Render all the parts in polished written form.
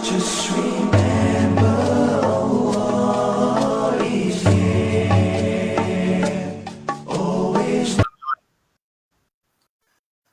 Just remember Allah is here. Always.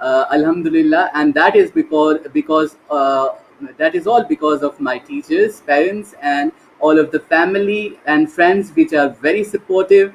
alhamdulillah, and that is because that is all because of my teachers, parents and all of the family and friends which are very supportive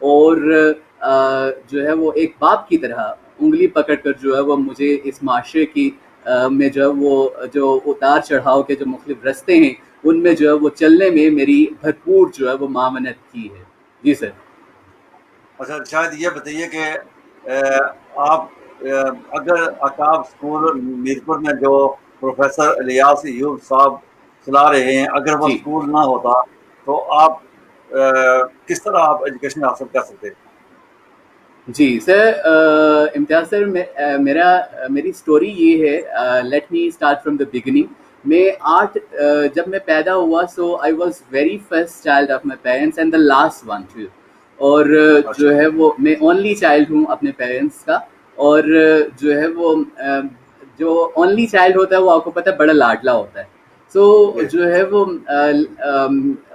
اور جو ہے وہ ایک باپ کی طرح انگلی پکڑ کر جو ہے وہ مجھے اس معاشرے کی میں جو ہے وہ جو اتار چڑھاؤ کے جو مختلف رستے ہیں ان میں جو ہے وہ چلنے میں میری بھرپور جو ہے وہ معاونت کی ہے. جی سر. اچھا شاید یہ بتائیے کہ آپ اگر عقاب اسکول میرپور میں جو پروفیسر الیاس ایوب صاحب چلا رہے ہیں اگر وہ جی اسکول نہ ہوتا تو آپ کس طرح آپ ایجوکیشن حاصل کر سکتے؟ جی سر. امتیاز سر میری اسٹوری یہ ہے. Let me start from the beginning. میں جب میں پیدا ہوا so I was very first child of my parents and the last one too. اور اچھا جو ہے وہ میں اونلی چائلڈ ہوں اپنے پیرنٹس کا. اور جو ہے وہ جو اونلی چائلڈ ہوتا ہے وہ آپ کو پتہ ہے بڑا لاڈلا ہوتا ہے. سو جی جو ہے وہ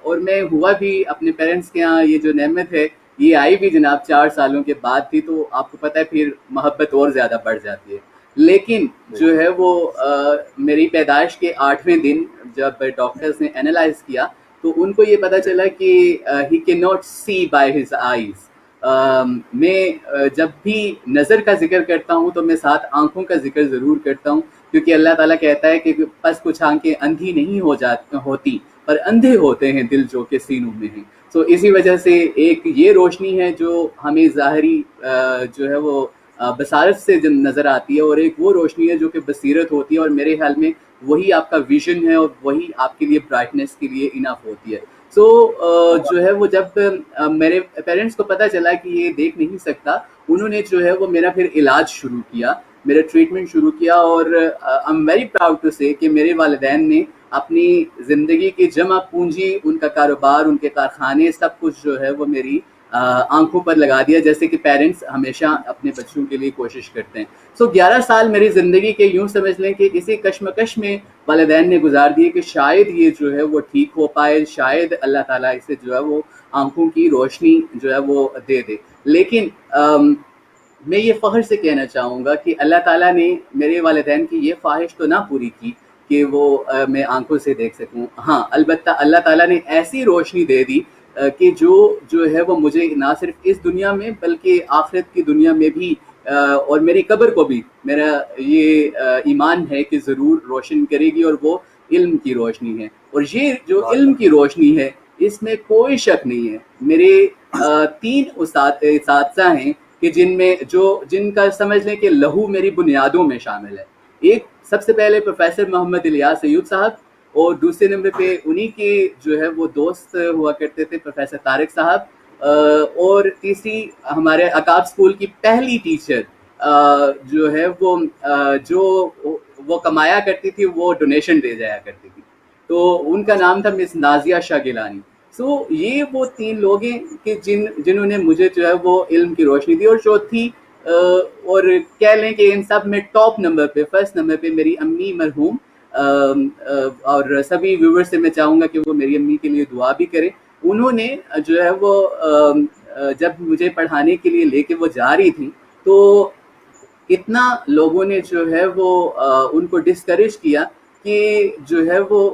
اور میں ہوا بھی اپنے پیرنٹس کے یہاں یہ جو نعمت ہے یہ آئی بھی جناب 4 سالوں کے بعد تھی. تو آپ کو پتہ ہے پھر محبت اور زیادہ بڑھ جاتی ہے. لیکن جی جو ہے وہ میری پیدائش کے 8ویں دن جب ڈاکٹرز نے اینالائز کیا تو ان کو یہ پتہ جی چلا کہ he can not see by his eyes. میں جب بھی نظر کا ذکر کرتا ہوں تو میں ساتھ آنکھوں کا ذکر ضرور کرتا ہوں کیونکہ اللہ تعالیٰ کہتا ہے کہ بس کچھ آنکھیں اندھی نہیں ہوتی پر اندھے ہوتے ہیں دل جو کہ سینوں میں ہیں. سو اسی وجہ سے ایک یہ روشنی ہے جو ہمیں ظاہری جو ہے وہ بصارت سے نظر آتی ہے اور ایک وہ روشنی ہے جو کہ بصیرت ہوتی ہے اور میرے خیال میں وہی آپ کا ویژن ہے اور وہی آپ کے لیے برائٹنس کے لیے انف ہوتی ہے. سو جو ہے وہ جب میرے پیرنٹس کو پتہ چلا کہ یہ دیکھ نہیں سکتا انہوں نے جو ہے وہ میرا پھر علاج شروع کیا میرا ٹریٹمنٹ شروع کیا. اور I am very proud to say کہ میرے والدین نے اپنی زندگی کی جمع پونجی ان کا کاروبار ان کے کارخانے سب کچھ جو ہے وہ میری آنکھوں پر لگا دیا جیسے کہ پیرنٹس ہمیشہ اپنے بچوں کے لیے کوشش کرتے ہیں. سو 11 سال میری زندگی کے یوں سمجھ لیں کہ اسی کشمکش میں والدین نے گزار دیے کہ شاید یہ جو ہے وہ ٹھیک ہو پائے شاید اللہ تعالیٰ اسے جو ہے وہ آنکھوں کی روشنی جو ہے وہ دے دے. لیکن میں یہ فخر سے کہنا چاہوں گا کہ اللہ تعالیٰ نے میرے والدین کی یہ خواہش تو نہ پوری کی کہ وہ میں آنکھوں سے دیکھ سکوں. ہاں البتہ اللہ تعالیٰ نے ایسی روشنی دے دی کہ جو ہے وہ مجھے نہ صرف اس دنیا میں بلکہ آخرت کی دنیا میں بھی اور میری قبر کو بھی میرا یہ ایمان ہے کہ ضرور روشن کرے گی اور وہ علم کی روشنی ہے. اور یہ جو علم کی روشنی ہے اس میں کوئی شک نہیں ہے. میرے 3 اساتذہ ہیں کہ جن کا سمجھ لیں کہ لہو میری بنیادوں میں شامل ہے. ایک سب سے پہلے پروفیسر محمد الیاس ایوب صاحب اور دوسرے نمبر پہ انہی کے جو ہے وہ دوست ہوا کرتے تھے پروفیسر طارق صاحب. اور تیسری ہمارے عقاب اسکول کی پہلی ٹیچر جو ہے وہ کمایا کرتی تھی وہ ڈونیشن دے جایا کرتی تھی تو ان کا نام تھا مس نازیہ شاہ گیلانی. سو یہ وہ 3 لوگ ہیں کہ جنہوں نے مجھے جو ہے وہ علم کی روشنی دی. اور چوتھی اور کہہ لیں کہ ان سب میں ٹاپ نمبر پہ فرسٹ نمبر پہ میری امی مرحوم. اور سبھی ویور سے میں چاہوں گا کہ وہ میری امی کے لیے دعا بھی کریں. انہوں نے جو ہے وہ جب مجھے پڑھانے کے لیے لے کے وہ جا رہی تھیں تو اتنا لوگوں نے جو ہے وہ ان کو ڈسکریج کیا کہ جو ہے وہ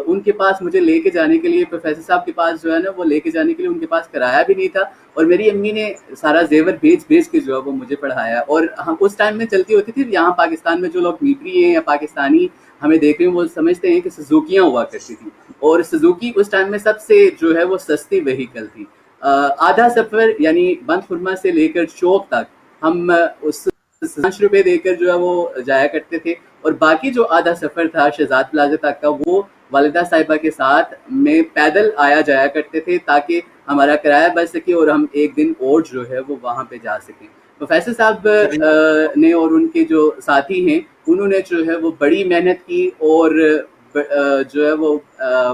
ان کے پاس مجھے لے کے جانے کے لیے پروفیسر صاحب کے پاس جو ہے نا وہ لے کے جانے کے لیے ان کے پاس کرایہ بھی نہیں تھا. اور میری امی نے سارا زیور بھیج کے جو ہے وہ مجھے پڑھایا. اور ہم اس ٹائم میں چلتی ہوتی تھی یہاں پاکستان میں جو لوگ میپری ہیں یا پاکستانی ہمیں دیکھ رہے ہیں وہ سمجھتے ہیں کہ سزوکیاں ہوا کرتی تھیں اور سزوکی اس ٹائم میں سب سے جو ہے وہ سستی وہیکل تھی. آدھا سفر یعنی بند خرمہ سے لے کر چوک تک ہم اس 5 روپے دے کر جو ہے وہ جایا کرتے تھے اور باقی جو آدھا سفر تھا شہزاد پلازا تک کا وہ والدہ صاحبہ کے ساتھ میں پیدل آیا جایا کرتے تھے تاکہ ہمارا کرایہ بچ سکے اور ہم ایک دن اور جو ہے وہ وہاں پہ جا سکیں. پروفیسر صاحب نے اور ان کے جو ساتھی ہیں انہوں نے جو ہے وہ بڑی محنت کی اور جو ہے وہ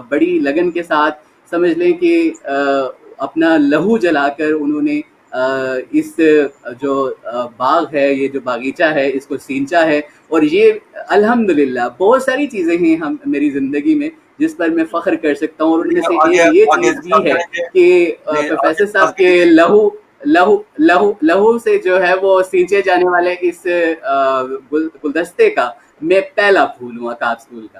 بڑی لگن کے ساتھ سمجھ لیں کہ اپنا لہو جلا کر انہوں نے اس جو باغ ہے یہ جو باغیچہ ہے اس کو سینچا ہے. اور یہ الحمدللہ بہت ساری چیزیں ہیں میری زندگی میں جس پر میں فخر کر سکتا ہوں. اور ان میں سے ایک یہ چیز بھی ہے کہ پروفیسر صاحب کے لہو سے جو ہے وہ سینچے جانے والے اس گلدستے کا میں پہلا پھول ہوں عقاب اسکول کا.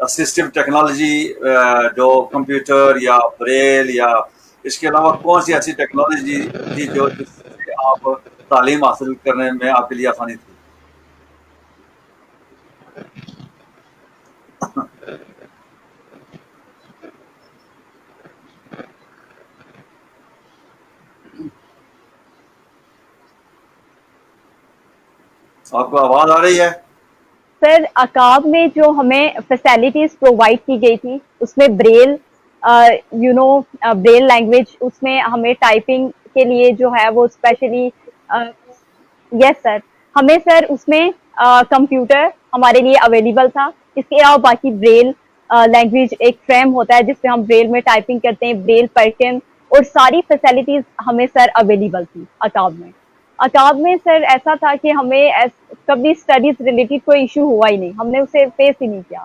اسسٹو ٹیکنالوجی جو کمپیوٹر یا بریل یا اس کے علاوہ کون سی ایسی ٹیکنالوجی تھی جو جس سے آپ تعلیم حاصل کرنے میں آپ کے لیے آسانی تھی؟ آپ کو آواز آ رہی ہے؟ سر عقاب میں جو ہمیں فیسلٹیز پرووائڈ کی گئی تھی اس میں بریل بریل لینگویج، اس میں ہمیں ٹائپنگ کے لیے جو ہے وہ اسپیشلی یس سر، ہمیں سر اس میں کمپیوٹر ہمارے لیے اویلیبل تھا. اس کے علاوہ باقی بریل لینگویج ایک فریم ہوتا ہے جس پہ ہم بریل میں ٹائپنگ کرتے ہیں، بریل پیٹرن اور ساری فیسلٹیز ہمیں سر اویلیبل تھی عقاب میں. عقاب میں سر ایسا تھا کہ ہمیں کبھی اسٹڈیز ریلیٹڈ کوئی ایشو ہوا ہی نہیں، ہم نے اسے فیس ہی نہیں کیا.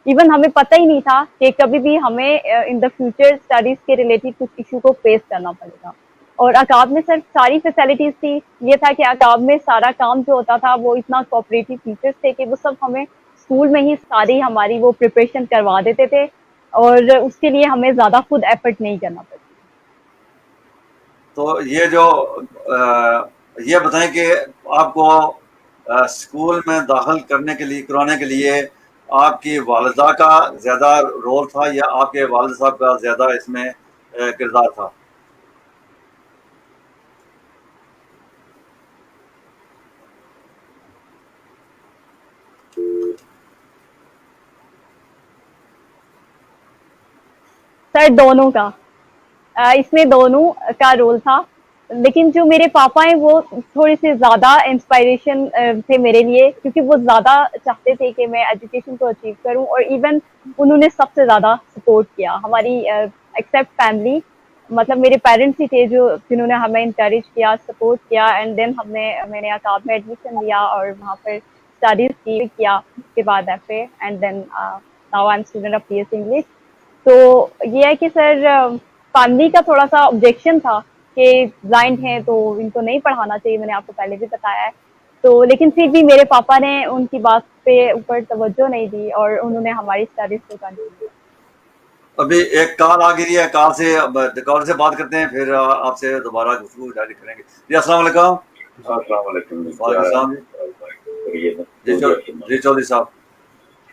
ایون ہمیں پتہ ہی نہیں تھا کہ کبھی بھی ہمیں ان دا فیوچر اسٹڈیز کے ریلیٹڈ کچھ ایشو کو فیس کرنا پڑے گا. اور عقاب میں سر ساری فیسلٹیز تھی. یہ تھا کہ عقاب میں سارا کام جو ہوتا تھا وہ اتنا کوآپریٹو ٹیچرس تھے کہ وہ سب ہمیں اسکول میں ہی ساری ہماری وہ پریپریشن کروا دیتے تھے، اور اس کے لیے ہمیں زیادہ خود ایفرٹ نہیں کرنا پڑتا. تو یہ جو یہ بتائیں کہ آپ کو اسکول میں داخل کرانے کے لیے آپ کی والدہ کا زیادہ رول تھا یا آپ کے والد صاحب کا زیادہ اس میں کردار تھا؟ سر دونوں کا، اس میں دونوں کا رول تھا. لیکن جو میرے پاپا ہیں وہ تھوڑے سے زیادہ انسپائریشن تھے میرے لیے، کیونکہ وہ زیادہ چاہتے تھے کہ میں ایجوکیشن کو اچیو کروں، اور ایون انہوں نے سب سے زیادہ سپورٹ کیا ہماری ایکسیپٹ فیملی. مطلب میرے پیرنٹس ہی تھے جنہوں نے ہمیں انکریج کیا، سپورٹ کیا، اینڈ دین میں نے عقاب میں ایڈمیشن لیا اور وہاں پر اسٹڈیز کیا. اس کے بعد F A, and then now I am student of P S English. تو یہ ہے کہ سر فیملی کا تھوڑا سا آبجیکشن تھا کہ بلائنڈ ہیں تو ان کو نہیں پڑھانا چاہیے، میں نے آپ کو پہلے بھی بتایا ہے. تو لیکن پھر بھی میرے پاپا نے ان کی بات پہ اوپر توجہ نہیں دی اور انہوں نے ہماری اسٹڈیز کو کنٹینیو کیا. ابھی ایک کال آ گئی ہے، کال سے بات کرتے ہیں، پھر آپ سے دوبارہ گفتگو جاری کریں گے. جی السلام علیکم. السلام علیکم. وعلیکم السلام. جی چودھری صاحب،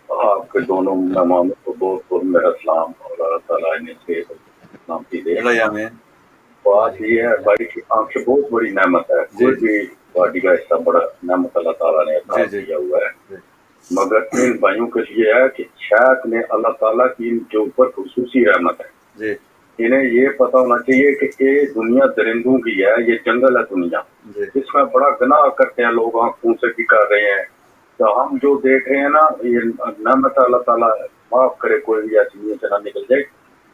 آپ کے دونوں مہمانوں کو بہت بہت میرا سلام، اور اللہ تعالیٰ انہیں سے سلام کی دے. آمین. بات یہ ہے بھائی کہ آپ سے بہت بڑی نعمت ہے، کوئی بھی باڈی کا حصہ بڑا نعمت اللہ تعالیٰ نے عطا کیا ہوا ہے. مگر ان بھائیوں کے لیے ہے کہ شاید نے اللہ تعالیٰ کی ان کے اوپر خصوصی رحمت ہے. انہیں یہ پتا ہونا چاہیے کہ یہ دنیا درندوں کی ہے، یہ جنگل ہے دنیا، اس میں بڑا گناہ کرتے ہیں لوگ، آنکھوں سے بھی کر رہے ہیں. تو ہم جو دیکھ رہے ہیں نا، یہ نعمت اللہ تعالیٰ معاف کرے کوئی بھی ایسی دنیا سے نہ نکل جائے.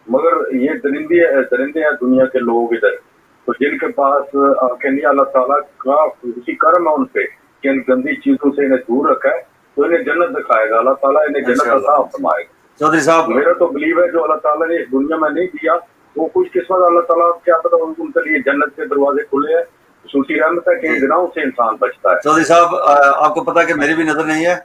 مگر یہ درندے ہیں دنیا کے لوگ ادھر، تو جن کے پاس آنکھیں نہیں، اللہ تعالیٰ کا اسی کرم ہے ان پہ کہ ان گندی چیزوں سے انہیں دور رکھا ہے، تو انہیں جنت دکھائے گا اللہ تعالیٰ، انہیں جنت عطا فرمائے گا. چودھری صاحب، میرا تو بلیو ہے جو اللہ تعالیٰ نے اس دنیا میں نہیں دیا وہ خوش قسمت اللہ تعالیٰ، کیا پتا ان کے لیے جنت کے دروازے کھلے ہیں. خصوصی رحمت ہے کہ ان گناہوں سے انسان بچتا ہے. چودھری صاحب آپ کو پتا کہ میری بھی نظر نہیں ہے.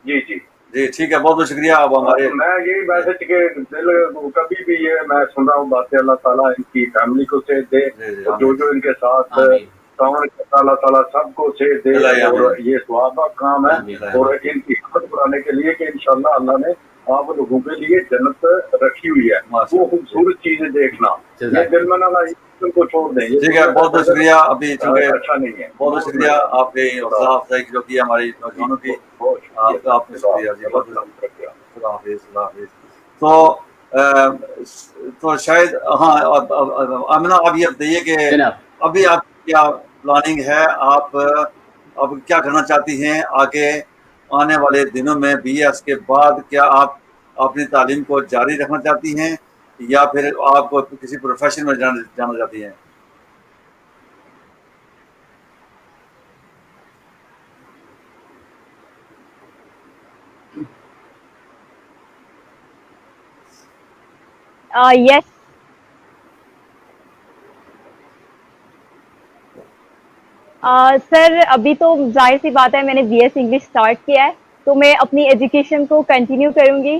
جی جی جی ٹھیک ہے، بہت بہت شکریہ. آپ ہمارے میں یہی میسج کہ دل کبھی بھی یہ میں سن رہا ہوں باتیں، اللہ تعالیٰ ان کی فیملی کو صحت دے، اور جو ان کے ساتھ تعاون کرتا اللہ تعالیٰ سب کو صحت دے. اور یہ ثواب کام ہے، اور ان کی حفاظت بڑھانے کے لیے کہ انشاءاللہ اللہ نے آپ لوگوں کے لیے جنت رکھی ہوئی ہے. وہ خوبصورت چیزیں دیکھنا، یہ دل میں نہ لائے کو چھوڑ دیں. ٹھیک ہے، بہت بہت شکریہ. ابھی چونکہ اچھا نہیں ہے. بہت بہت شکریہ آپ کی حوصلہ افزائی جو کی ہماری نوجوانوں کی. آپ نے شکریہ جی، بہت شکریہ. خدا حافظ. خدا حافظ. تو شاید ہاں آمنہ آپ یہ بتائیے کہ ابھی آپ کیا پلاننگ ہے، آپ اب کیا کرنا چاہتی ہیں آگے آنے والے دنوں میں؟ بی ایس کے بعد کیا آپ اپنی تعلیم کو جاری رکھنا چاہتی ہیں یا پھر آپ کو کسی پروفیشن میں جانا چاہتی ہیں؟ یس سر، ابھی تو ظاہر سی بات ہے میں نے بی ایس انگلش اسٹارٹ کیا ہے، تو میں اپنی ایجوکیشن کو کنٹینیو کروں گی.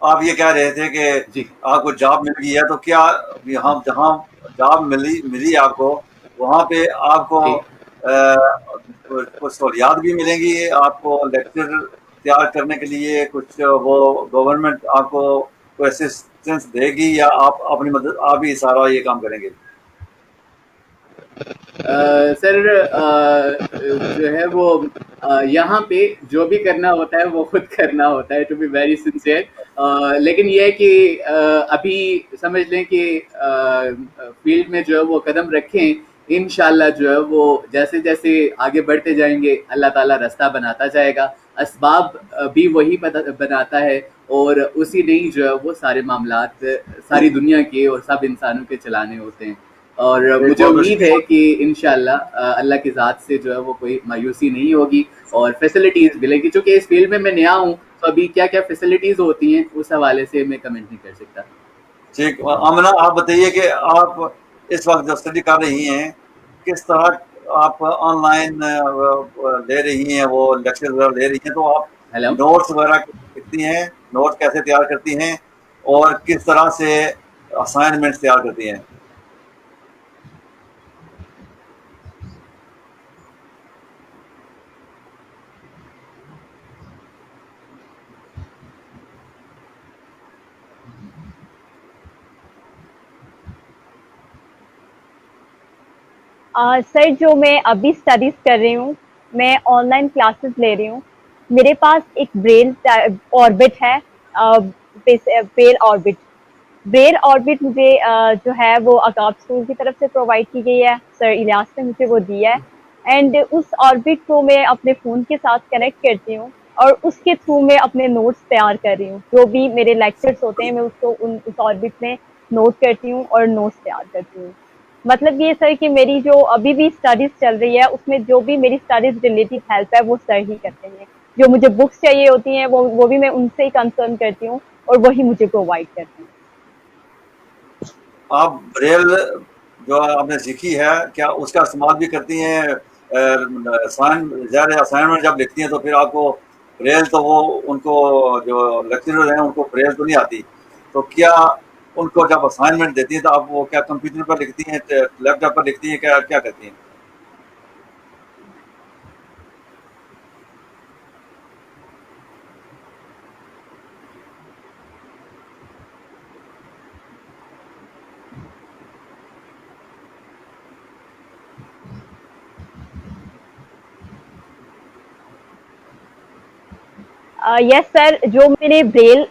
آپ یہ کہہ رہے تھے کہ جی آپ کو جاب مل گئی ہے، تو کیا یہاں جہاں جاب ملی آپ کو، وہاں پہ آپ کو جی کچھ سہولیات بھی ملیں گی؟ آپ کو لیکچر تیار کرنے کے لیے کچھ وہ گورنمنٹ آپ کو کوئی اسسٹنس دے گی، یا آپ اپنی مدد آپ ہی سارا یہ کام کریں گے؟ سر جو ہے وہ یہاں پہ جو بھی کرنا ہوتا ہے وہ خود کرنا ہوتا ہے، ٹو بی ویری سنسیئر. لیکن یہ ہے کہ ابھی سمجھ لیں کہ فیلڈ میں جو ہے وہ قدم رکھیں، انشاءاللہ جو ہے وہ جیسے جیسے آگے بڑھتے جائیں گے اللہ تعالیٰ رستہ بناتا جائے گا. اسباب بھی وہی بناتا ہے، اور اسی نے ہی جو ہے وہ سارے معاملات ساری دنیا کے اور سب انسانوں کے چلانے ہوتے ہیں. اور مجھے بہت بہت امید ہے کہ انشاءاللہ اللہ کی ذات سے جو ہے وہ کوئی مایوسی نہیں ہوگی، اور فیسلٹیز ملے گی. چونکہ اس فیلڈ میں نیا ہوں تو ابھی کیا کیا فیسلٹیز ہوتی ہیں اس حوالے سے میں کمنٹ نہیں کر سکتا. ٹھیک. آمنہ آپ بتائیے کہ آپ اس وقت جو اسٹڈی کر رہی ہیں، کس طرح آپ آن لائن لے رہی ہیں، وہ لیکچر وغیرہ لے رہی ہیں، تو آپ ہیلو. نوٹس وغیرہ لکھتی ہیں، نوٹ کیسے تیار کرتی ہیں، اور کس طرح سے اسائنمنٹس تیار کرتی ہیں؟ سر جو میں ابھی اسٹڈیز کر رہی ہوں، میں آن لائن کلاسز لے رہی ہوں. میرے پاس ایک بریل آربٹ ہے، بریل آربٹ. بریل آربٹ مجھے جو ہے وہ عقاب اسکول کی طرف سے پرووائڈ کی گئی ہے، سر الیاس نے مجھے وہ دی ہے. اینڈ اس آربٹ کو میں اپنے فون کے ساتھ کنیکٹ کرتی ہوں، اور اس کے تھرو میں اپنے نوٹس تیار کر رہی ہوں. جو بھی میرے لیکچرس ہوتے ہیں میں اس کو اس آربٹ میں نوٹ کرتی ہوں اور نوٹس تیار کرتی ہوں. مطلب یہ سر کہ میری جو ابھی بھی اسٹڈیز چل رہی ہے اس میں جو بھی میری اسٹڈیز ریلیٹڈ ہیلپ ہے وہ سر ہی کرتے ہیں. جو مجھے بکس چاہیے ہوتی ہیں وہ بھی میں ان سے ہی کنسرن کرتی ہوں، اور وہی مجھے پرووائڈ کرتے ہیں. آپ بریل جو آپ نے سیکھی ہے، کیا اس کا استعمال بھی کرتی ہیں؟ ظاہر اسائنمنٹ جب لکھتی ہیں تو پھر آپ کو بریل، تو وہ ان کو جو لیکچرر ہیں ان کو بریل تو نہیں آتی، تو کیا ان کو جب اسائنمنٹ دیتی ہیں تو آپ وہ کیا کمپیوٹر پر لکھتی ہیں، لیپ ٹاپ پر لکھتی ہیں، کیا کرتی ہیں؟ یس سر، جو میں نے بریل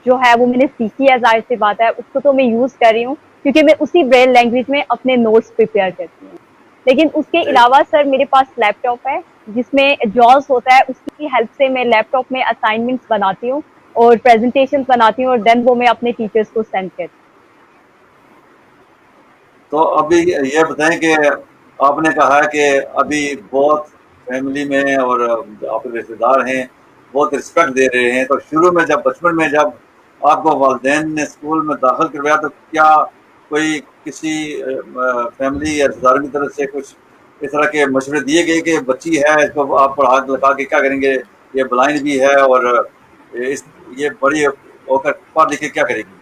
جو ہے وہ میں نے سیکھی ہے، ظاہر سی بات ہے اس کو تو میں یوز کر رہی ہوں، کیونکہ میں اسی بریل لینگویج میں اپنے نوٹس پریپیئر کرتی ہوں. لیکن اس کے علاوہ سر میرے پاس لیپ ٹاپ ہے جس میں جاز ہوتا ہے، اس کی ہیلپ سے میں لیپ ٹاپ میں اسائنمنٹس بناتی ہوں اور پریزنٹیشن بناتی ہوں، اور دین وہ میں اپنے ٹیچرس کو سینڈ کرتی ہوں. تو ابھی یہ بتائیں کہ آپ نے کہا ہے کہ ابھی بہت فیملی میں اور آپ کے رشتے دار ہیں بہت رسپیکٹ دے رہے ہیں، تو شروع میں جب بچپن میں جب آپ کو والدین نے اسکول میں داخل کروایا تو کیا کوئی کسی فیملی یا رشتے داروں کی طرف سے کچھ اس طرح کے مشورے دیے گئے کہ بچی ہے اس کو آپ پڑھا لکھا کے کیا کریں گے، یہ بلائنڈ بھی ہے اور یہ بڑی ہو کر پڑھ لکھ کے کیا کرے گی؟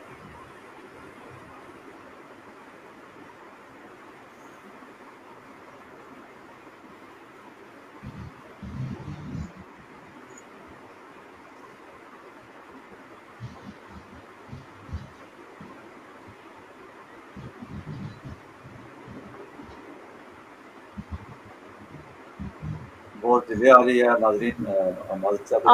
بہت ڈیلے آ رہی ہے ناظرین، معذرت چاہتے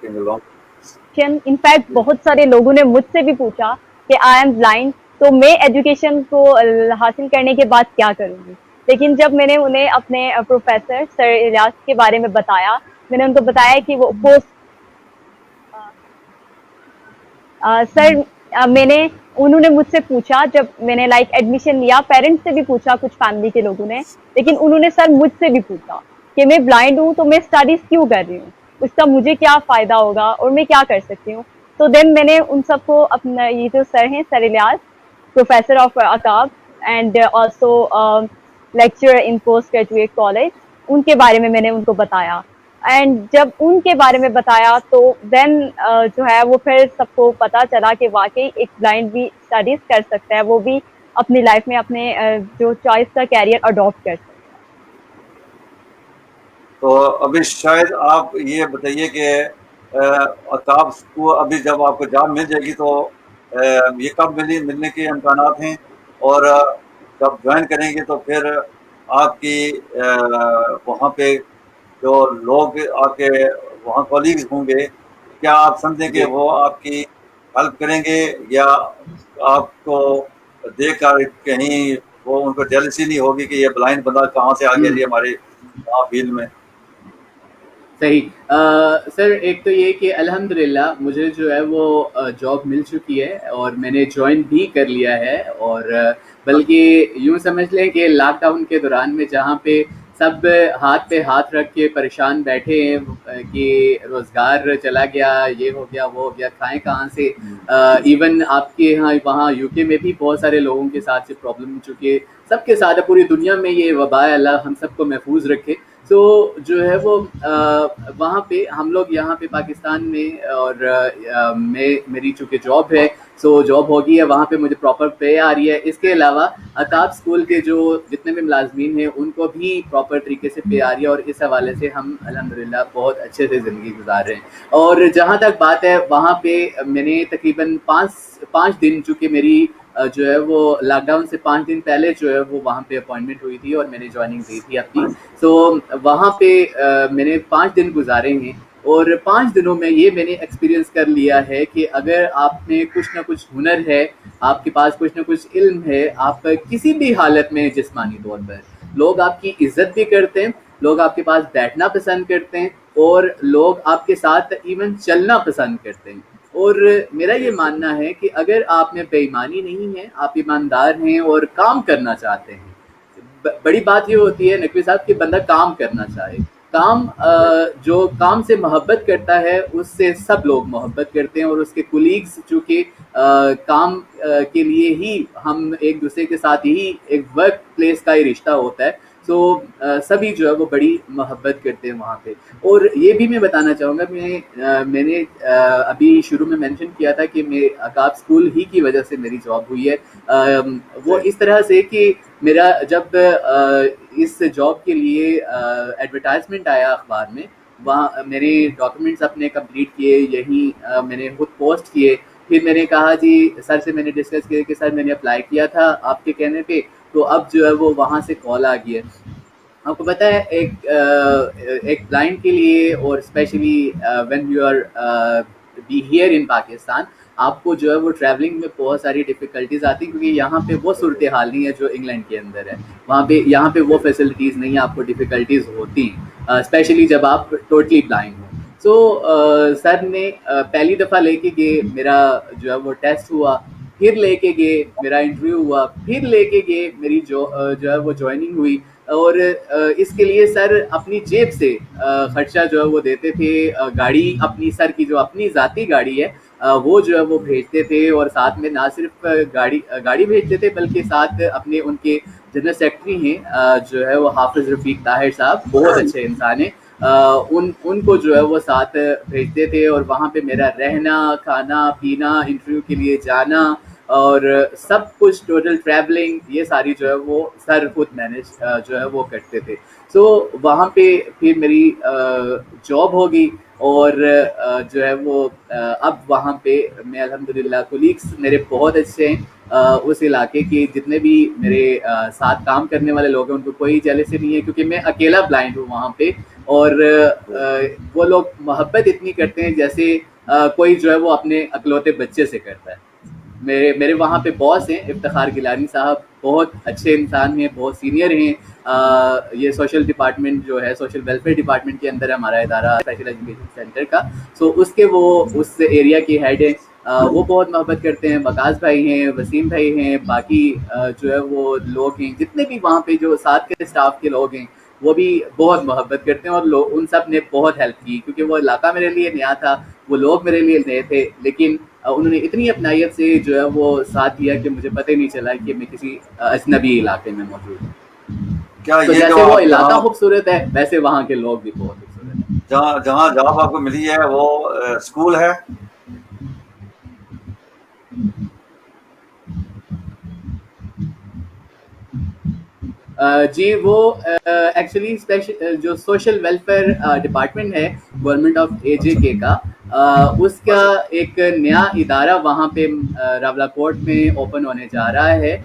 ہیں. انفیکٹ بہت سارے لوگوں نے مجھ سے بھی پوچھا کہ آئی ایم بلائنڈ، تو میں ایجوکیشن کو حاصل کرنے کے بعد کیا کروں گی. لیکن جب میں نے انہیں اپنے پروفیسر سر الیاس کے بارے میں بتایا، میں نے ان کو بتایا کہ وہ پوسٹ سر انہوں نے مجھ سے پوچھا، جب میں نے لائک ایڈمیشن لیا، پیرنٹس سے بھی پوچھا کچھ فیملی کے لوگوں نے، لیکن انہوں نے سر مجھ سے بھی پوچھا کہ میں بلائنڈ ہوں تو میں اسٹڈیز کیوں کر رہی ہوں، اس کا مجھے کیا فائدہ ہوگا اور میں کیا کر سکتی ہوں. تو دین میں نے ان سب کو اپنا یہ جو سر ہیں سر الیاس، پروفیسر آف عقاب and also lecturer in post graduate college, ان کے بارے میں نے ان کو بتایا. اینڈ جب ان کے بارے میں بتایا تو دین جو ہے وہ پھر سب کو پتہ چلا کہ واقعی ایک بلائنڈ بھی اسٹڈیز کر سکتا ہے, وہ بھی اپنی لائف میں اپنے جو چوائس کا کیریئر اڈاپٹ کر سکتا ہے. تو ابھی شاید آپ یہ بتائیے کہ عطاب کو ابھی جب آپ کو جاب مل جائے گی تو یہ کب ملنے کے امکانات ہیں, اور جب جوائن کریں گے تو پھر آپ کی وہاں پہ جو لوگ آپ کے وہاں کولیگز ہوں گے, کیا آپ سمجھیں کہ وہ آپ کی ہیلپ کریں گے, یا آپ کو دیکھ کر کہیں وہ ان کو جیلسی نہیں ہوگی کہ یہ بلائنڈ بندہ کہاں سے آ گیا جی ہمارے فیلڈ میں؟ صحیح. سر ایک تو یہ کہ الحمدللہ مجھے جو ہے وہ جاب مل چکی ہے اور میں نے جوائن بھی کر لیا ہے, اور بلکہ یوں سمجھ لیں کہ لاک ڈاؤن کے دوران میں جہاں پہ سب ہاتھ پہ ہاتھ رکھ کے پریشان بیٹھے ہیں کہ روزگار چلا گیا, یہ ہو گیا, وہ ہو گیا, کھائیں کہاں سے. ایون آپ کے یہاں وہاں یو کے میں بھی بہت سارے لوگوں کے ساتھ سے پرابلم ہو چکی ہے, سب کے ساتھ پوری دنیا میں یہ وبا ہے, اللہ ہم سب کو محفوظ رکھے. تو جو ہے وہ وہاں پہ ہم لوگ یہاں پہ پاکستان میں, اور میری چونکہ جاب ہے سو جاب ہوگی ہے, وہاں پہ مجھے پراپر پے آ رہی ہے. اس کے علاوہ عطاب اسکول کے جو جتنے بھی ملازمین ہیں ان کو بھی پراپر طریقے سے پے آ رہی ہے, اور اس حوالے سے ہم الحمدللہ بہت اچھے سے زندگی گزار رہے ہیں. اور جہاں تک بات ہے وہاں پہ میں نے تقریباً 5 دن, چونکہ میری جو ہے وہ لاک ڈاؤن سے 5 دن پہلے جو ہے وہ وہاں پہ اپوائنٹمنٹ ہوئی تھی اور میں نے جوائننگ دی تھی اپنی. تو وہاں پہ میں نے 5 دن گزارے ہیں, اور 5 دنوں میں یہ میں نے ایکسپیرینس کر لیا ہے کہ اگر آپ میں کچھ نہ کچھ ہنر ہے, آپ کے پاس کچھ نہ کچھ علم ہے, آپ کسی بھی حالت میں جسمانی طور پر لوگ آپ کی عزت بھی کرتے ہیں, لوگ آپ کے پاس بیٹھنا پسند کرتے ہیں, اور لوگ آپ کے ساتھ ایون چلنا پسند کرتے ہیں. اور میرا یہ ماننا ہے کہ اگر آپ میں بے ایمانی نہیں ہے, آپ ایماندار ہیں اور کام کرنا چاہتے ہیں, بڑی بات یہ ہوتی ہے نقوی صاحب کہ بندہ کام کرنا چاہے. کام جو کام سے محبت کرتا ہے اس سے سب لوگ محبت کرتے ہیں, اور اس کے کولیگز چونکہ کام کے لیے ہی ہم ایک دوسرے کے ساتھ ہی ایک ورک پلیس کا ہی رشتہ ہوتا ہے, تو سبھی جو ہے وہ بڑی محبت کرتے ہیں وہاں پہ. اور یہ بھی میں بتانا چاہوں گا, میں نے ابھی شروع میں مینشن کیا تھا کہ میں عطاب اسکول ہی کی وجہ سے میری جاب ہوئی ہے. وہ اس طرح سے کہ میرا جب اس جاب کے لیے ایڈورٹائزمنٹ آیا اخبار میں, وہاں میرے ڈاکومنٹس اپنے کمپلیٹ کیے, یہیں میں نے خود پوسٹ کیے. پھر میں نے کہا جی سر سے میں نے ڈسکس کیا کہ سر میں نے اپلائی کیا تھا آپ کے کہنے پہ, تو اب جو ہے وہ وہاں سے کال آ گئی ہے. آپ کو پتہ ہے ایک بلائنڈ کے لیے, اور especially when you are be here in Pakistan, آپ کو جو ہے وہ ٹریولنگ میں بہت ساری ڈیفیکلٹیز آتی ہیں, کیونکہ یہاں پہ وہ صورتحال نہیں ہے جو انگلینڈ کے اندر ہے. وہاں پہ یہاں پہ وہ فیسلٹیز نہیں ہیں, آپ کو ڈیفیکلٹیز ہوتی ہیں اسپیشلی جب آپ ٹوٹلی بلائنڈ ہوں. سو سر نے پہلی دفعہ لے کے گئے, میرا جو ہے وہ ٹیسٹ ہوا, پھر لے کے گئے میرا انٹرویو ہوا, پھر لے کے گئے میری جو ہے وہ جوائننگ ہوئی. اور اس کے لیے سر اپنی جیب سے خرچہ جو ہے وہ دیتے تھے, گاڑی اپنی سر کی جو اپنی ذاتی گاڑی ہے وہ جو ہے وہ بھیجتے تھے, اور ساتھ میں نہ صرف گاڑی بھیجتے تھے بلکہ ساتھ اپنے ان کے جنرل سیکرٹری ہیں جو ہے وہ حافظ رفیق طاہر صاحب, بہت اچھے انسان ہیں, ان کو جو ہے وہ ساتھ بھیجتے تھے. اور وہاں پہ میرا رہنا, کھانا پینا, انٹرویو کے لیے جانا, اور سب کچھ ٹوٹل ٹریولنگ, یہ ساری جو ہے وہ سر خود مینیج جو ہے وہ کرتے تھے. سو وہاں پہ پھر میری جاب ہوگی, اور جو ہے وہ اب وہاں پہ میں الحمدللہ کولیگس میرے بہت اچھے ہیں, اس علاقے کے جتنے بھی میرے ساتھ کام کرنے والے لوگ ہیں ان کو کوئی جیلسی نہیں ہے, کیونکہ میں اکیلا بلائنڈ ہوں وہاں پہ. اور وہ لوگ محبت اتنی کرتے ہیں جیسے کوئی جو ہے وہ اپنے اکلوتے بچے سے کرتا ہے. میرے وہاں پہ باس ہیں افتخار گیلانی صاحب, بہت اچھے انسان ہیں, بہت سینئر ہیں. یہ سوشل ڈپارٹمنٹ جو ہے سوشل ویلفیئر ڈپارٹمنٹ کے اندر ہے ہمارا ادارہ اسپیشل ایجوکیشن سینٹر کا, سو اس کے وہ اس ایریا کے ہیڈ ہیں, وہ بہت محبت کرتے ہیں. وقاص بھائی ہیں, وسیم بھائی ہیں, باقی جو ہے وہ لوگ ہیں جتنے بھی وہاں پہ جو ساتھ کے اسٹاف کے لوگ ہیں وہ بھی بہت محبت کرتے ہیں, اور ان سب نے بہت ہیلپ کی, کیونکہ وہ علاقہ میرے لیے نیا تھا, وہ لوگ میرے لیے نئے تھے, لیکن انہوں نے اتنی اپنائیت سے جو ہے وہ ساتھ دیا کہ مجھے پتہ ہی نہیں چلا کہ میں کسی اجنبی علاقے میں موجود ہوں. کیا تو یہ جیسے جو وہ آپ علاقہ یہاں خوبصورت ہے ویسے وہاں کے لوگ بھی بہت خوبصورت ہیں. جہاں جاب آپ کو ملی ہے وہ اسکول ہے؟ جی وہ ایکچولی جو سوشل ویلفیئر ڈپارٹمنٹ ہے گورنمنٹ آف اے جے کے کا، اس کا ایک نیا ادارہ وہاں پہ راولا کوٹ میں اوپن ہونے جا رہا ہے.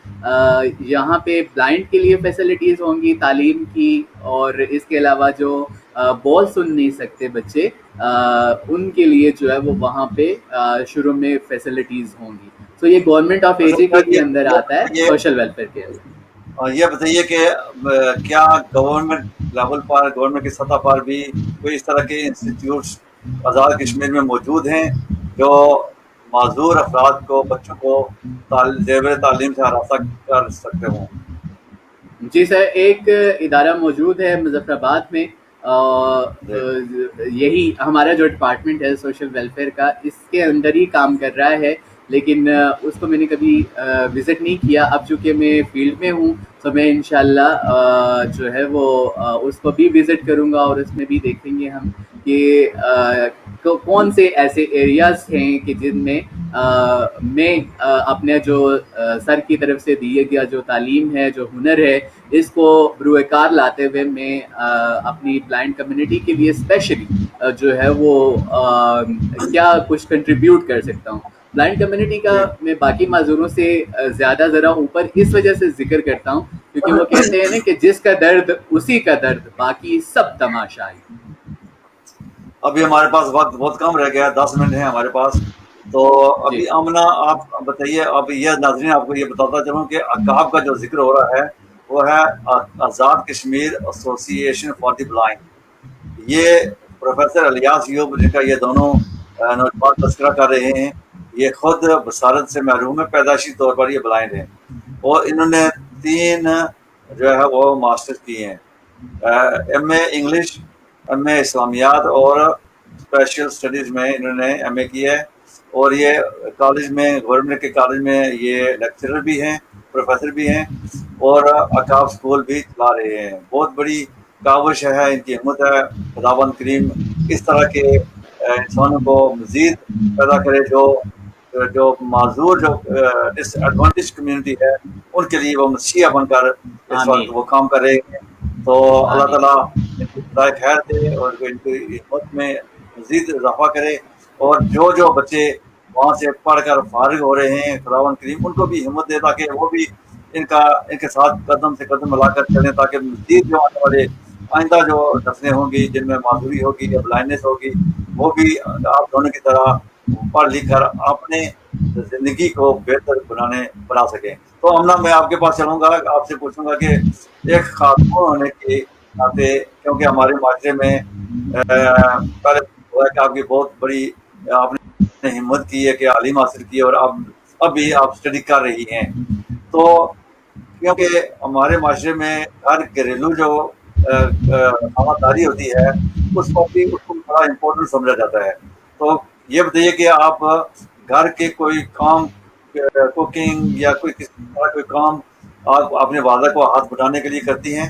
یہاں پہ بلائنڈ کے لیے فیسلٹیز ہوں گی تعلیم کی، اور اس کے علاوہ جو بول سن نہیں سکتے بچے ان کے لیے جو ہے وہ وہاں پہ شروع میں فیسلٹیز ہوں گی. تو یہ گورنمنٹ آف اے جے کے اندر آتا ہے سوشل ویلفیئر کے اندر. اور یہ بتائیے کہ کیا گورنمنٹ لیول پر، گورنمنٹ کی سطح پر بھی کوئی اس طرح کے انسٹیٹیوٹس آزاد کشمیر میں موجود ہیں جو معذور افراد کو، بچوں کو زیور تعلیم سے آراستہ کر سکتے ہوں؟ جی سر، ایک ادارہ موجود ہے مظفر آباد میں. یہی ہمارا جو ڈپارٹمنٹ ہے سوشل ویلفیئر کا، اس کے اندر ہی کام کر رہا ہے، لیکن اس کو میں نے کبھی وزٹ نہیں کیا. اب چونکہ میں فیلڈ میں ہوں تو میں انشاءاللہ جو ہے وہ اس کو بھی وزٹ کروں گا، اور اس میں بھی دیکھیں گے ہم کہ کون سے ایسے ایریاز ہیں کہ جن میں میں اپنے جو سر کی طرف سے دیے گیا جو تعلیم ہے، جو ہنر ہے، اس کو بروئے کار لاتے ہوئے میں اپنی بلائنڈ کمیونٹی کے لیے اسپیشلی جو ہے وہ کیا کچھ کنٹریبیوٹ کر سکتا ہوں. بلائنڈ کمیونٹی کا میں باقی معذوروں سے زیادہ ذرا اوپر اس وجہ سے ذکر کرتا ہوں کیونکہ وہ کہتے ہیں نا کہ جس کا درد اسی کا درد، باقی سب تماشائی. ابھی ہمارے پاس وقت بہت کم رہ گیا، 10 منٹ ہیں ہمارے پاس. تو ابھی آمنہ آپ بتائیے. اب یہ ناظرین آپ کو یہ بتاتا چلوں کہ عقاب کا جو ذکر ہو رہا ہے وہ ہے آزاد کشمیر ایسوسی ایشن فار دی بلائنڈ. یہ پروفیسر الیاس ایوب جن کا یہ دونوں نوجوان تذکرہ کر رہے ہیں، یہ خود بصارت سے محروم ہے، پیدائشی طور پر یہ بلائنڈ ہیں، اور انہوں نے 3 جو ہے وہ ماسٹر کیے ہیں، ایم اے انگلش، ایم اے اسلامیات اور اسپیشل اسٹڈیز میں انہوں نے ایم اے کیا ہے. اور یہ کالج میں، گورنمنٹ کے کالج میں یہ لیکچرر بھی ہیں، پروفیسر بھی ہیں، اور عقاب اسکول بھی چلا رہے ہیں. بہت بڑی کاوش ہے، ان کی ہمت ہے. خداوند کریم اس طرح کے انسانوں کو مزید پیدا کرے جو معذور، جو ڈس ایڈوانٹیج کمیونٹی ہے، ان کے لیے وہ مسیحا بن کر اس وقت وہ کام کر رہے ہیں. تو اللہ تعالیٰ ان کو خدائے خیر دے اور ان کی ہمت میں مزید اضافہ کرے. اور جو بچے وہاں سے پڑھ کر فارغ ہو رہے ہیں، خداوند کریم ان کو بھی ہمت دے تاکہ وہ بھی ان کے ساتھ قدم سے قدم ملا کر چلیں، تاکہ مزید جو آنے والے آئندہ جو نسلیں ہوں گی جن میں معذوری ہوگی یا بلائنڈنس ہوگی، وہ بھی آپ دونوں کی طرح پڑھ لکھ کر اپنے زندگی کو بہتر بنا سکیں. تو امنا میں آپ کے پاس چلوں گا، آپ سے پوچھوں گا کہ ایک خاتون ہونے کے ناطے، کیونکہ ہمارے معاشرے میں پہلے ہوا ہے کہ آپ کی بہت بڑی آپ نے ہمت کی ہے کہ تعلیم حاصل کی ہے، اور اب بھی آپ اسٹڈی کر رہی ہیں. تو کیونکہ ہمارے معاشرے میں ہر گھریلو جو خانداری ہوتی ہے اس کو بھی بڑا امپورٹنٹ سمجھا جاتا ہے. تو یہ بتائیے کہ آپ گھر کے کوئی کام، کوکنگ یا کوئی کسی طرح کوئی کام آپ اپنے والدہ کو ہاتھ بٹانے کے لیے کرتی ہیں؟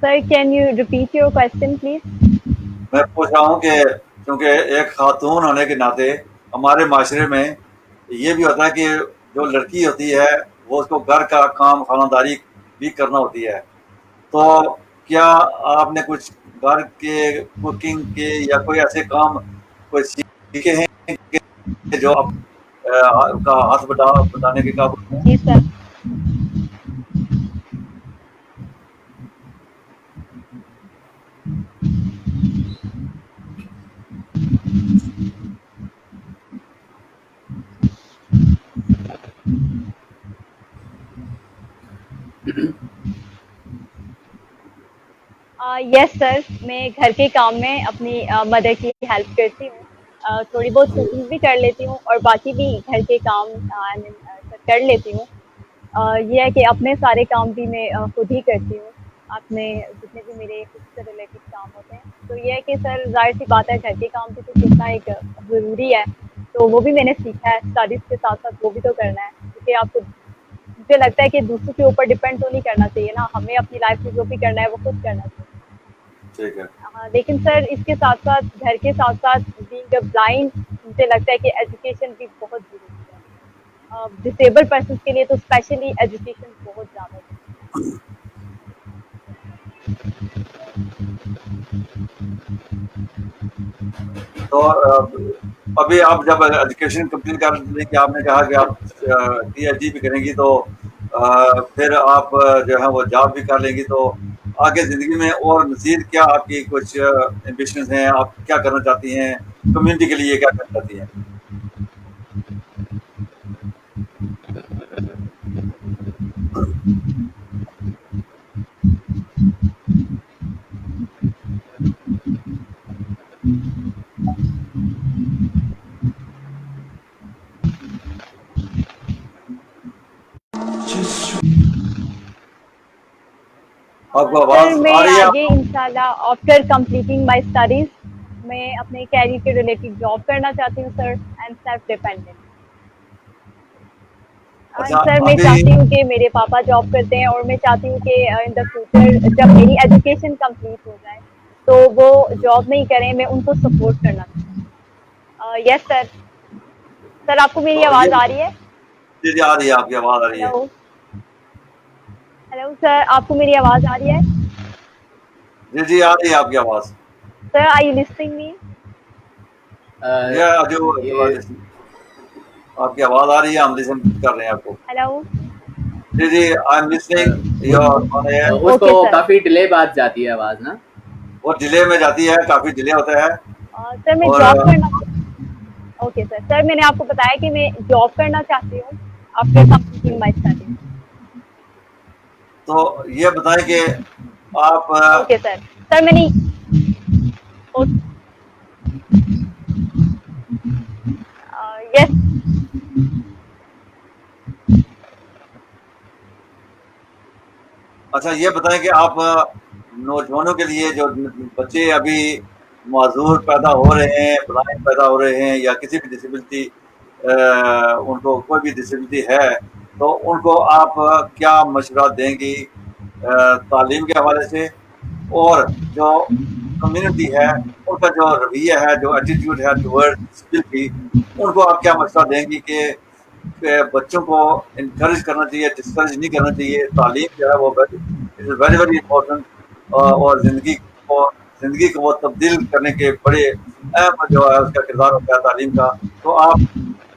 Sir, can you repeat your question, please? میں پوچھ رہا ہوں کہ کیونکہ ایک خاتون ہونے کے ناطے ہمارے معاشرے میں یہ بھی ہوتا ہے کہ جو لڑکی ہوتی ہے وہ اس کو گھر کا کام، خانداری بھی کرنا ہوتی ہے. تو کیا آپ نے کچھ گھر کے کوکنگ کے یا کوئی ایسے کام کوئی سیکھے ہیں کہ جو آپ کا ہاتھ بٹانے کے قابل ہیں؟ جی سر. یس سر، میں گھر کے کام میں اپنی مدر کی ہیلپ کرتی ہوں، تھوڑی بہت کوکنگ بھی کر لیتی ہوں، اور باقی بھی گھر کے کام کر لیتی ہوں. یہ ہے کہ اپنے سارے کام بھی میں خود ہی کرتی ہوں، اپنے جتنے بھی میرے خود سے ریلیٹڈ کام ہوتے ہیں. تو یہ ہے کہ سر ظاہر سی بات ہے گھر کے کام بھی تو سیکھنا ایک ضروری ہے، تو وہ بھی میں نے سیکھا ہے. اسٹڈیز کے ساتھ ساتھ وہ بھی تو کرنا ہے، کیونکہ آپ کو مجھے لگتا ہے کہ دوسروں کے اوپر ڈپینڈ تو نہیں کرنا چاہیے نا، ہمیں اپنی لائف میں جو بھی کرنا ہے وہ خود کرنا چاہیے. ٹھیک ہے. لیکن سر اس کے ساتھ ساتھ گھر کے ساتھ ساتھ بینگ اے بلائنڈ مجھے لگتا ہے کہ ایجوکیشن بھی بہت ضروری ہے. ڈسیبل پرسنس کے لیے تو اسپیشلی ایجوکیشن بہت زیادہ ضروری ہے. تو ابھی آپ جب ایجوکیشن کمپلیٹ کرنے کی آپ نے کہا کہ آپ پی ایچ ڈی بھی کریں گی، تو پھر آپ جو ہے وہ جاب بھی کر لیں گی، تو آگے زندگی میں اور مزید کیا آپ کی کچھ ایمبیشنز ہیں؟ آپ کیا کرنا چاہتی ہیں؟ کمیونٹی کے لیے کیا کرنا چاہتی ہیں؟ آپ کو سر آواز میں آ رہی ہے؟ آگے انشاءاللہ آفٹر کمپلیٹنگ مائی اسٹڈیز میں اپنے کیریئر کے ریلیٹڈ جاب کرنا چاہتی ہوں سر، اینڈ سیلف ڈیپینڈنٹ. اچھا سر میں ابھی چاہتی ہوں کہ میرے پاپا جاب کرتے ہیں، اور میں چاہتی ہوں کہ ان دا فیوچر جب میری ایجوکیشن کمپلیٹ ہو جائے تو وہ جاب نہیں کریں، میں ان کو سپورٹ کرنا چاہتی ہوں. یس سر. سر آپ کو میری تو آواز یہ آ رہی ہے؟ جی آ رہی ہے، آپ کی آواز آ رہی ہے. ہیلو ہیلو سر، آپ کو میری آواز آ رہی ہے؟ جی آ رہی ہے آپ کی آواز. سر آر یو لسننگ می؟ یہ جو یہ آپ کی آواز آ رہی ہے، ہم لسن کر رہے ہیں آپ کو. ہیلو. جی I am listening your on air. اس اوکے کو سر. کافی ڈیلے بعد جاتی ہے آواز نا. وہ ڈیلے میں جاتی ہے، کافی ڈیلے ہوتا ہے. سر میں اور جاب کرنا اوکے سر. سر میں نے آپ کو بتایا کہ میں جاب کرنا چاہتی ہوں آفٹر کمپلیٹنگ مائی اسٹڈیز. تو یہ بتائیں کہ آپ اوکے سر. سر میں نے یس. اچھا یہ بتائیں کہ آپ نوجوانوں کے لیے جو بچے ابھی معذور پیدا ہو رہے ہیں، بلائنڈ پیدا ہو رہے ہیں، یا کسی بھی ڈسیبلٹی ان کو کوئی بھی ڈسیبلٹی ہے، تو ان کو آپ کیا مشورہ دیں گی تعلیم کے حوالے سے؟ اور جو کمیونٹی ہے ان کا جو رویہ ہے، جو ایٹیٹیوڈ ہے ٹورڈ ڈسیبلٹی، ان کو آپ کیا مشورہ دیں گی کہ بچوں کو انکریج کرنا چاہیے، ڈسکریج نہیں کرنا چاہیے؟ تعلیم جو ہے وہ ویری ویری امپورٹنٹ، اور زندگی کو وہ تبدیل کرنے کے بڑے اہم جو ہے اس کا کردار ہوتا ہے تعلیم کا. تو آپ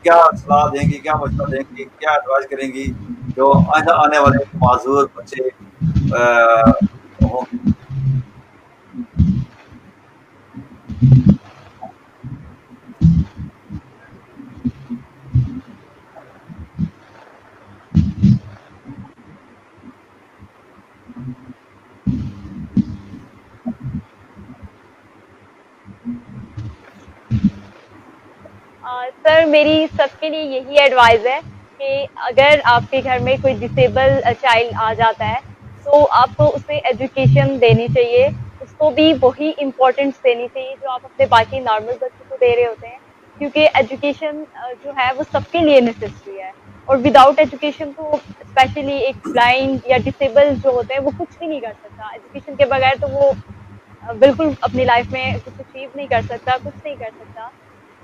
کیا صلاح دیں گی، کیا مشورہ دیں گی، کیا ایڈوائز کریں گی جو آنے والے معذور بچے ہوں گے؟ سر میری سب کے لیے یہی ایڈوائز ہے کہ اگر آپ کے گھر میں کوئی ڈسیبل چائلڈ آ جاتا ہے تو آپ کو اسے ایجوکیشن دینی چاہیے، اس کو بھی وہی امپورٹینس دینی چاہیے جو آپ اپنے باقی نارمل بچوں کو دے رہے ہوتے ہیں، کیونکہ ایجوکیشن جو ہے وہ سب کے لیے نیسیسری ہے. اور وداؤٹ ایجوکیشن تو اسپیشلی ایک بلائنڈ یا ڈسیبل جو ہوتے ہیں وہ کچھ بھی نہیں کر سکتا. ایجوکیشن کے بغیر تو وہ بالکل اپنی لائف میں کچھ اچیو نہیں کر سکتا، کچھ نہیں کر سکتا.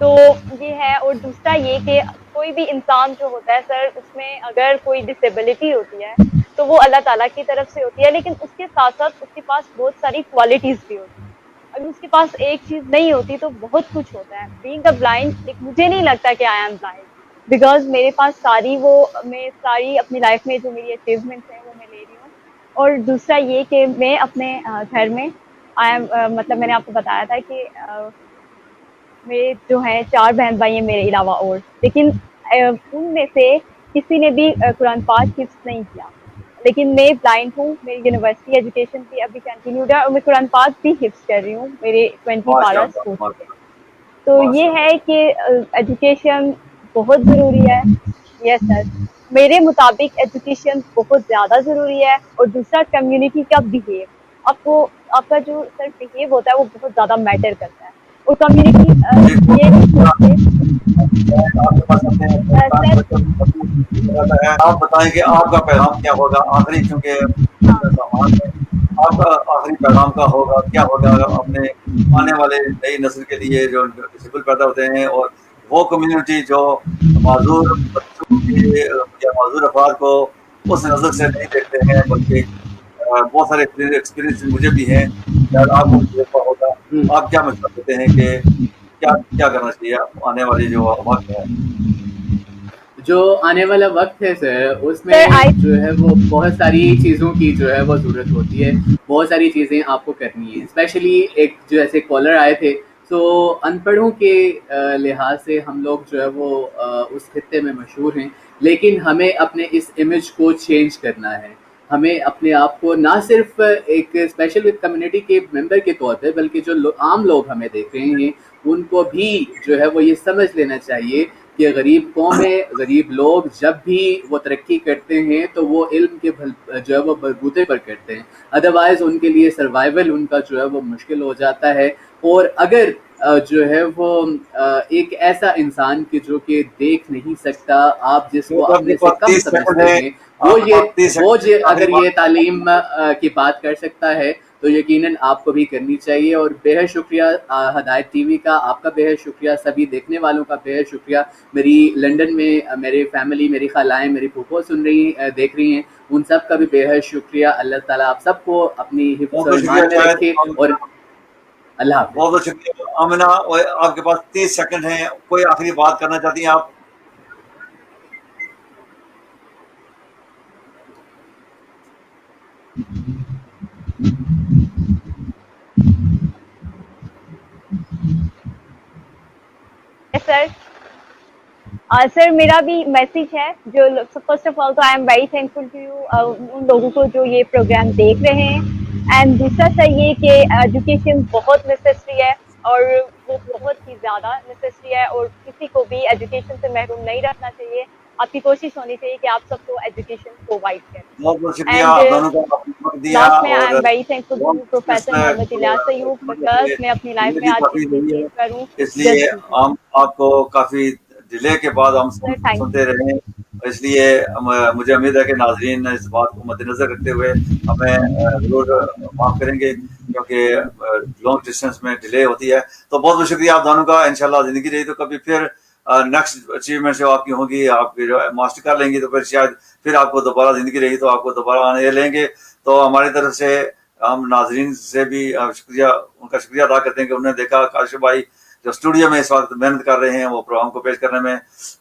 تو یہ ہے. اور دوسرا یہ کہ کوئی بھی انسان جو ہوتا ہے سر، اس میں اگر کوئی ڈسیبلٹی ہوتی ہے تو وہ اللہ تعالیٰ کی طرف سے ہوتی ہے، لیکن اس کے ساتھ ساتھ اس کے پاس بہت ساری کوالٹیز بھی ہوتی ہیں. اگر اس کے پاس ایک چیز نہیں ہوتی تو بہت کچھ ہوتا ہے. بینگ اے بلائنڈ، مجھے نہیں لگتا کہ آئی ایم بلائنڈ، بیکاز میرے پاس میں ساری اپنی لائف میں جو میری اچیومنٹس ہیں وہ میں لے رہی ہوں. اور دوسرا یہ کہ میں اپنے گھر میں مطلب میں نے آپ کو بتایا تھا کہ میرے جو ہیں 4 بہن بھائی ہیں میرے علاوہ، اور لیکن ان میں سے کسی نے بھی قرآن پاک حفظ نہیں کیا، لیکن میں بلائنڈ ہوں. میری یونیورسٹی ایجوکیشن بھی ابھی کنٹینیوڈ ہے، اور میں قرآن پاک بھی حفظ کر رہی ہوں. میرے 20 ماشاء پارس اللہ، ہو چکے ہیں. ماشاء تو اللہ، یہ ہے کہ ایجوکیشن بہت ضروری ہے. یس سر. میرے مطابق ایجوکیشن بہت زیادہ ضروری ہے, اور دوسرا کمیونٹی کا بہیو. آپ کا جو سر بہیو ہوتا ہے وہ بہت زیادہ میٹر کرتا ہے, اور کمیونٹی یہ آپ بتائیں کہ آپ کا پیغام کیا ہوگا آخری, چونکہ آپ کا آخری پیغام کا ہوگا کیا ہوگا اپنے آنے والے نئی نسل کے لیے جو ڈسیبل پیدا ہوتے ہیں, اور وہ کمیونٹی جو معذور بچوں کے یا معذور افراد کو اس نظر سے نہیں دیکھتے ہیں, بلکہ بہت سارے ایکسپیرینس مجھے بھی ہیں, آپ کو تجربہ ہوگا, آپ کیا مشورہ دیتے ہیں کہ کیا کرنا چاہیے آنے والی جو وقت ہے؟ جو آنے والا وقت ہے سر, اس میں جو ہے وہ بہت ساری چیزوں کی جو ہے وہ ضرورت ہوتی ہے, بہت ساری چیزیں آپ کو کرنی ہے. اسپیشلی ایک جو ایسے کالر آئے تھے, تو ان پڑھوں کے لحاظ سے ہم لوگ جو ہے وہ اس خطے میں مشہور ہیں, لیکن ہمیں اپنے اس امیج کو چینج کرنا ہے. ہمیں اپنے آپ کو نہ صرف ایک اسپیشل کمیونٹی کے ممبر کے طور پہ, بلکہ جو عام لوگ ہمیں دیکھ رہے ہیں ان کو بھی جو ہے وہ یہ سمجھ لینا چاہیے کہ غریب قومیں, غریب لوگ جب بھی وہ ترقی کرتے ہیں تو وہ علم کے جو ہے وہ بلبوتے پر کرتے ہیں, ادروائز ان کے لیے سروائیول ان کا جو ہے وہ مشکل ہو جاتا ہے. اور اگر جو ہے وہ ایک ایسا انسان کہ جو کہ دیکھ نہیں سکتا, آپ جس کو اپنے سے کم سمجھتے ہیں, وہ اگر یہ تعلیم کی بات کر سکتا ہے تو یقیناً آپ کو بھی کرنی چاہیے. اور بے حد شکریہ ہدایت ٹی وی کا, آپ کا بے حد شکریہ, سبھی دیکھنے والوں کا بے حد شکریہ. میری لنڈن میں میری فیملی, میری خالائیں, میری پھوپھو دیکھ رہی ہیں, ان سب کا بھی بے حد شکریہ. اللہ تعالیٰ آپ سب کو اپنی حفظ و ایمان میں رکھے, اور اللہ حافظ. بہت بہت شکریہ. آمنہ, آپ کے پاس 30 سیکنڈ ہیں, کوئی آخری بات کرنا چاہتی ہیں آپ؟ سر میرا بھی میسیج ہے, جو فرسٹ آف آل تو I am very thankful to you, ان لوگوں کو جو یہ پروگرام دیکھ رہے ہیں. اینڈ دوسرا سر یہ کہ ایجوکیشن بہت نیسیسری ہے, اور وہ بہت ہی زیادہ نیسیسری ہے, اور کسی کو بھی ایجوکیشن سے محروم نہیں رکھنا چاہیے. آپ کی کوشش ہونی چاہیے کہ آپ سب کو ایجوکیشن پرووائڈ کریں. بہت بہت شکریہ, آپ دونوں کا وقت دیا. لاسٹ میں آئی اور am very thankful to professor Muhammad Ilyas Ayub, because میں اپنی لائف میں آج اتنی چیز کروں, اس لیے ہم آپ کو کافی ڈیلے کے بعد ہم سنتے رہے, اس لیے مجھے امید ہے کہ ناظرین اس بات کو مد نظر رکھتے ہوئے ہمیں ضرور معاف کریں گے, کیونکہ لانگ ڈسٹینس میں ڈیلے ہوتی ہے. تو بہت بہت شکریہ آپ دونوں کا. انشاءاللہ زندگی رہی تو کبھی پھر نیکسٹ اچیومنٹ جو آپ کی ہوں گی, آپ کی جو ماسٹر کر لیں گی, تو پھر شاید پھر آپ کو دوبارہ زندگی رہی تو آپ کو دوبارہ آنے لیں گے. تو ہماری طرف سے ہم ناظرین سے بھی شکریہ, ان کا شکریہ ادا کرتے ہیں کہ انہوں نے دیکھا کاشف بھائی جو اسٹوڈیو میں اس وقت محنت کر رہے ہیں وہ پروگرام کو پیش کرنے میں,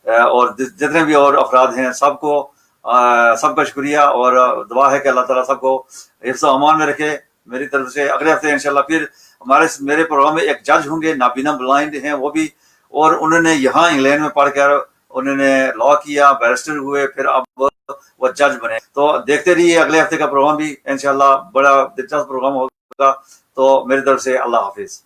اور جتنے بھی اور افراد ہیں سب کا شکریہ, اور دعا ہے کہ اللہ تعالیٰ سب کو حفظ و امان میں رکھے. میری طرف سے اگلے ہفتے انشاءاللہ پھر میرے پروگرام میں ایک جج ہوں گے, نابینا بلائنڈ ہیں وہ بھی, اور انہوں نے یہاں انگلینڈ میں پڑھ کر انہوں نے لاء کیا, بیرسٹر ہوئے, پھر اب وہ جج بنے. تو دیکھتے رہیے, اگلے ہفتے کا پروگرام بھی انشاءاللہ بڑا دلچسپ پروگرام ہوگا. تو میری طرف سے اللہ حافظ.